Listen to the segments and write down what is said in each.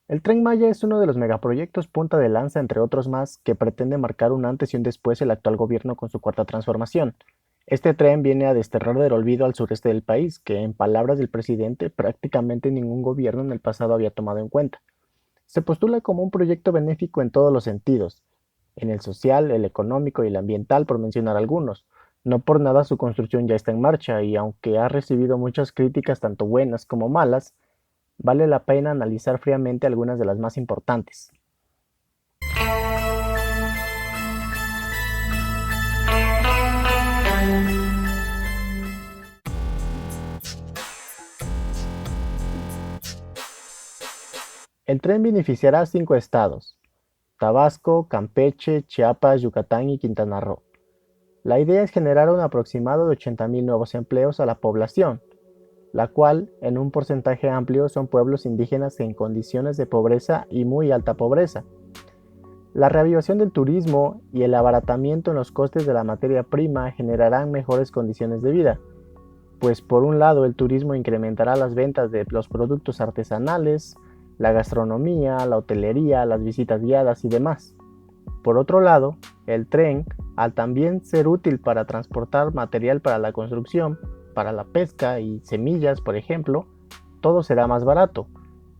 El Tren Maya es uno de los megaproyectos punta de lanza, entre otros más, que pretende marcar un antes y un después el actual gobierno con su cuarta transformación. Este tren viene a desterrar del olvido al sureste del país, que en palabras del presidente prácticamente ningún gobierno en el pasado había tomado en cuenta. Se postula como un proyecto benéfico en todos los sentidos, en el social, el económico y el ambiental, por mencionar algunos. No por nada su construcción ya está en marcha y aunque ha recibido muchas críticas tanto buenas como malas, vale la pena analizar fríamente algunas de las más importantes. El tren beneficiará a 5 estados: Tabasco, Campeche, Chiapas, Yucatán y Quintana Roo. La idea es generar un aproximado de 80.000 nuevos empleos a la población, la cual, en un porcentaje amplio, son pueblos indígenas en condiciones de pobreza y muy alta pobreza. La reavivación del turismo y el abaratamiento en los costes de la materia prima generarán mejores condiciones de vida, pues por un lado el turismo incrementará las ventas de los productos artesanales, la gastronomía, la hotelería, las visitas guiadas y demás. Por otro lado, el tren, al también ser útil para transportar material para la construcción, para la pesca y semillas, por ejemplo, todo será más barato,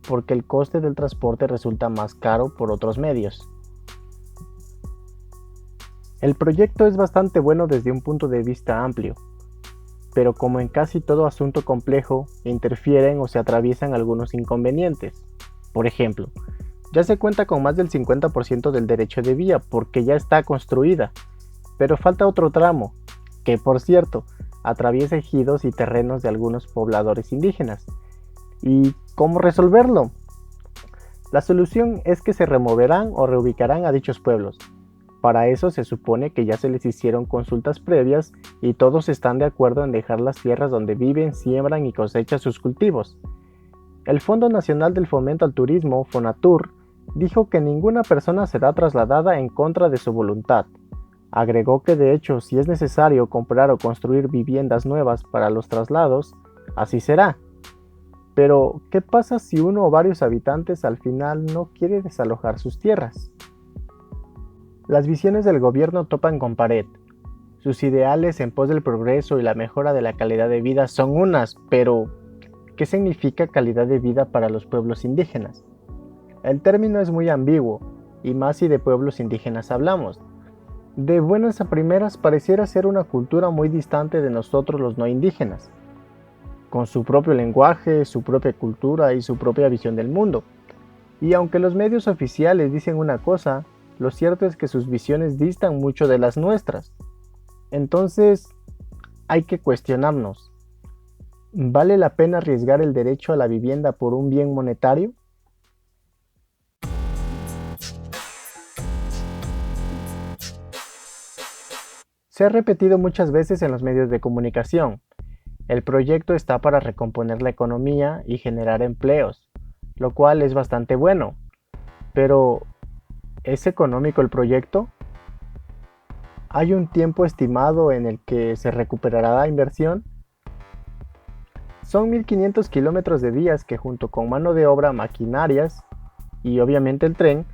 porque el coste del transporte resulta más caro por otros medios. El proyecto es bastante bueno desde un punto de vista amplio, pero como en casi todo asunto complejo, interfieren o se atraviesan algunos inconvenientes. Por ejemplo, ya se cuenta con más del 50% del derecho de vía porque ya está construida, pero falta otro tramo, que por cierto, atraviesa ejidos y terrenos de algunos pobladores indígenas. ¿Y cómo resolverlo? La solución es que se removerán o reubicarán a dichos pueblos. Para eso se supone que ya se les hicieron consultas previas y todos están de acuerdo en dejar las tierras donde viven, siembran y cosechan sus cultivos. El Fondo Nacional del Fomento al Turismo, Fonatur, dijo que ninguna persona será trasladada en contra de su voluntad. Agregó que de hecho, si es necesario comprar o construir viviendas nuevas para los traslados, así será. Pero, ¿qué pasa si uno o varios habitantes al final no quiere desalojar sus tierras? Las visiones del gobierno topan con pared. Sus ideales en pos del progreso y la mejora de la calidad de vida son unas, pero ¿qué significa calidad de vida para los pueblos indígenas? El término es muy ambiguo, y más si de pueblos indígenas hablamos. De buenas a primeras pareciera ser una cultura muy distante de nosotros los no indígenas, con su propio lenguaje, su propia cultura y su propia visión del mundo. Y aunque los medios oficiales dicen una cosa, lo cierto es que sus visiones distan mucho de las nuestras. Entonces, hay que cuestionarnos, ¿vale la pena arriesgar el derecho a la vivienda por un bien monetario? Se ha repetido muchas veces en los medios de comunicación. El proyecto está para recomponer la economía y generar empleos, lo cual es bastante bueno. Pero, ¿es económico el proyecto? ¿Hay un tiempo estimado en el que se recuperará la inversión? Son 1.500 kilómetros de vías que junto con mano de obra, maquinarias y obviamente el tren,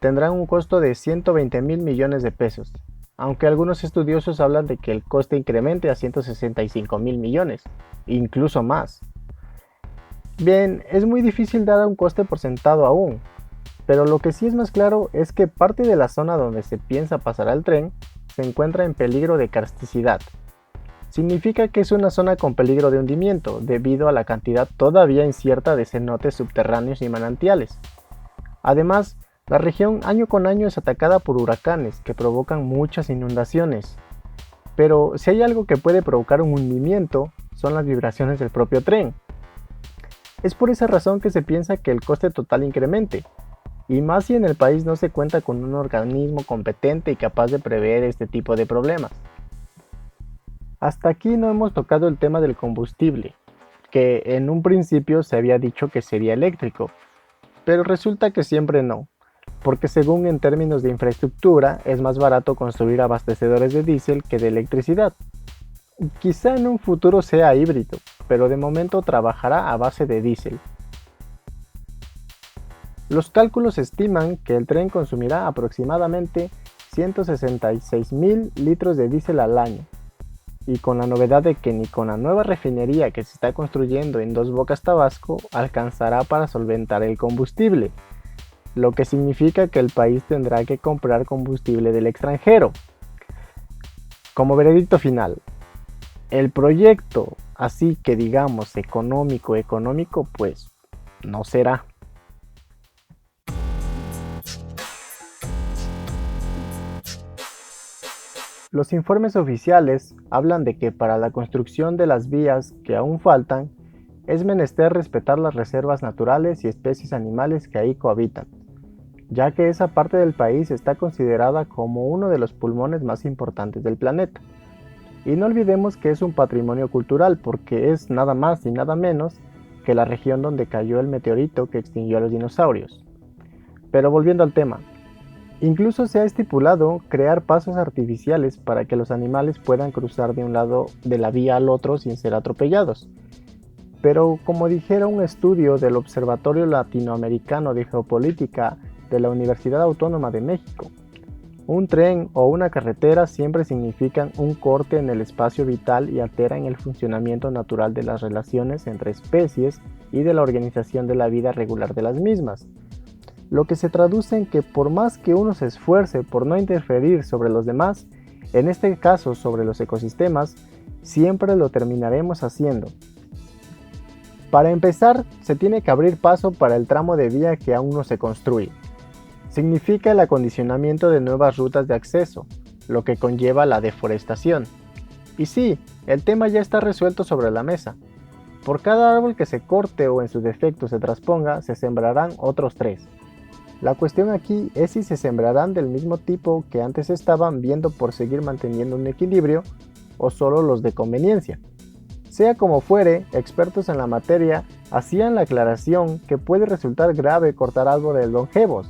tendrán un costo de 120.000 millones de pesos, aunque algunos estudiosos hablan de que el coste incremente a 165.000 millones, incluso más. Bien, es muy difícil dar un coste por sentado aún, pero lo que sí es más claro es que parte de la zona donde se piensa pasar al tren se encuentra en peligro de karsticidad. Significa que es una zona con peligro de hundimiento debido a la cantidad todavía incierta de cenotes subterráneos y manantiales. Además, la región año con año es atacada por huracanes que provocan muchas inundaciones. Pero si hay algo que puede provocar un hundimiento, son las vibraciones del propio tren. Es por esa razón que se piensa que el coste total incremente, y más si en el país no se cuenta con un organismo competente y capaz de prever este tipo de problemas. Hasta aquí no hemos tocado el tema del combustible, que en un principio se había dicho que sería eléctrico, pero resulta que siempre no, porque según en términos de infraestructura es más barato construir abastecedores de diésel que de electricidad. Quizá en un futuro sea híbrido, pero de momento trabajará a base de diésel. Los cálculos estiman que el tren consumirá aproximadamente 166.000 litros de diésel al año, y con la novedad de que ni con la nueva refinería que se está construyendo en Dos Bocas, Tabasco, alcanzará para solventar el combustible, lo que significa que el país tendrá que comprar combustible del extranjero. Como veredicto final, el proyecto, así que digamos económico, pues no será. Los informes oficiales hablan de que para la construcción de las vías que aún faltan, es menester respetar las reservas naturales y especies animales que ahí cohabitan, ya que esa parte del país está considerada como uno de los pulmones más importantes del planeta. Y no olvidemos que es un patrimonio cultural porque es nada más y nada menos que la región donde cayó el meteorito que extinguió a los dinosaurios. Pero volviendo al tema, incluso se ha estipulado crear pasos artificiales para que los animales puedan cruzar de un lado de la vía al otro sin ser atropellados. Pero como dijera un estudio del Observatorio Latinoamericano de Geopolítica de la Universidad Autónoma de México, un tren o una carretera siempre significan un corte en el espacio vital y alteran el funcionamiento natural de las relaciones entre especies y de la organización de la vida regular de las mismas, lo que se traduce en que por más que uno se esfuerce por no interferir sobre los demás, en este caso sobre los ecosistemas, siempre lo terminaremos haciendo. Para empezar, se tiene que abrir paso para el tramo de vía que aún no se construye. Significa el acondicionamiento de nuevas rutas de acceso, lo que conlleva la deforestación. Y sí, el tema ya está resuelto sobre la mesa. Por cada árbol que se corte o en su defecto se trasponga, se sembrarán otros 3. La cuestión aquí es si se sembrarán del mismo tipo que antes estaban, viendo por seguir manteniendo un equilibrio, o solo los de conveniencia. Sea como fuere, expertos en la materia hacían la aclaración que puede resultar grave cortar árboles longevos,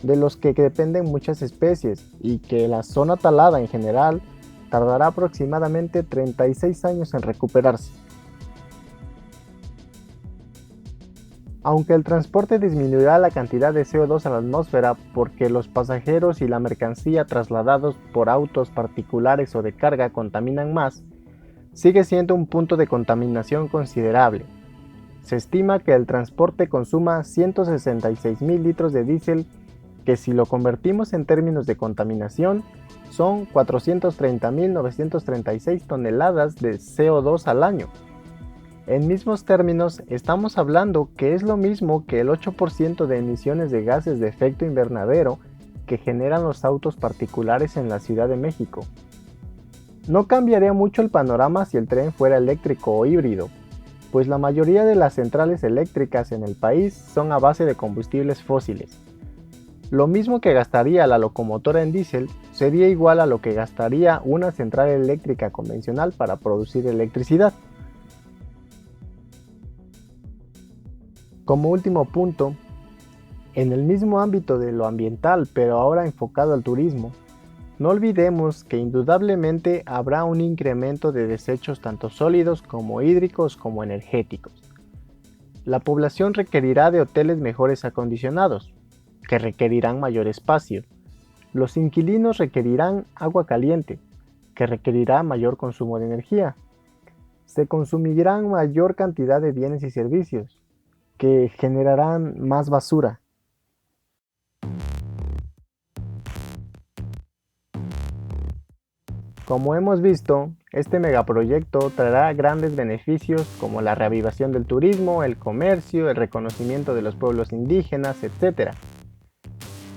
de los que dependen muchas especies, y que la zona talada en general tardará aproximadamente 36 años en recuperarse. Aunque el transporte disminuirá la cantidad de CO2 a la atmósfera porque los pasajeros y la mercancía trasladados por autos particulares o de carga contaminan más, sigue siendo un punto de contaminación considerable. Se estima que el transporte consuma 166.000 litros de diésel, que si lo convertimos en términos de contaminación, son 430.936 toneladas de CO2 al año. En mismos términos, estamos hablando que es lo mismo que el 8% de emisiones de gases de efecto invernadero que generan los autos particulares en la Ciudad de México. No cambiaría mucho el panorama si el tren fuera eléctrico o híbrido, pues la mayoría de las centrales eléctricas en el país son a base de combustibles fósiles. Lo mismo que gastaría la locomotora en diésel sería igual a lo que gastaría una central eléctrica convencional para producir electricidad. Como último punto, en el mismo ámbito de lo ambiental, pero ahora enfocado al turismo, no olvidemos que indudablemente habrá un incremento de desechos tanto sólidos como hídricos como energéticos. La población requerirá de hoteles mejores acondicionados, que requerirán mayor espacio. Los inquilinos requerirán agua caliente, que requerirá mayor consumo de energía. Se consumirán mayor cantidad de bienes y servicios, que generarán más basura. Como hemos visto, este megaproyecto traerá grandes beneficios como la reavivación del turismo, el comercio, el reconocimiento de los pueblos indígenas, etc.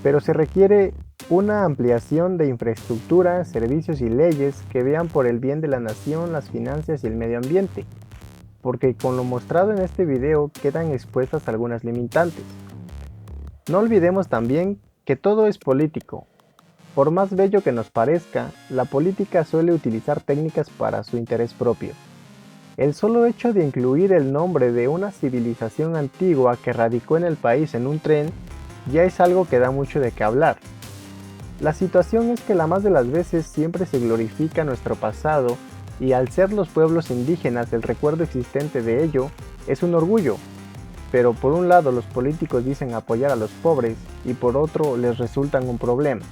Pero se requiere una ampliación de infraestructura, servicios y leyes que vean por el bien de la nación, las finanzas y el medio ambiente, porque con lo mostrado en este video quedan expuestas algunas limitantes. No olvidemos también que todo es político. Por más bello que nos parezca, la política suele utilizar técnicas para su interés propio. El solo hecho de incluir el nombre de una civilización antigua que radicó en el país en un tren ya es algo que da mucho de qué hablar. La situación es que la más de las veces siempre se glorifica nuestro pasado, y al ser los pueblos indígenas el recuerdo existente de ello es un orgullo, pero por un lado los políticos dicen apoyar a los pobres y por otro les resultan un problema.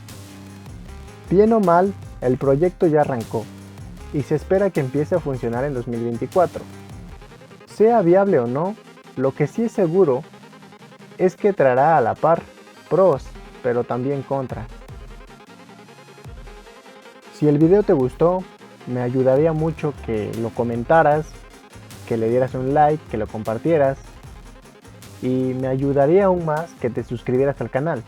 Bien o mal, el proyecto ya arrancó y se espera que empiece a funcionar en 2024. Sea viable o no, lo que sí es seguro es que traerá a la par pros, pero también contras. Si el video te gustó, me ayudaría mucho que lo comentaras, que le dieras un like, que lo compartieras y me ayudaría aún más que te suscribieras al canal.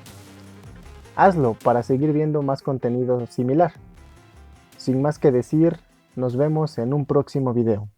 Hazlo para seguir viendo más contenido similar. Sin más que decir, nos vemos en un próximo video.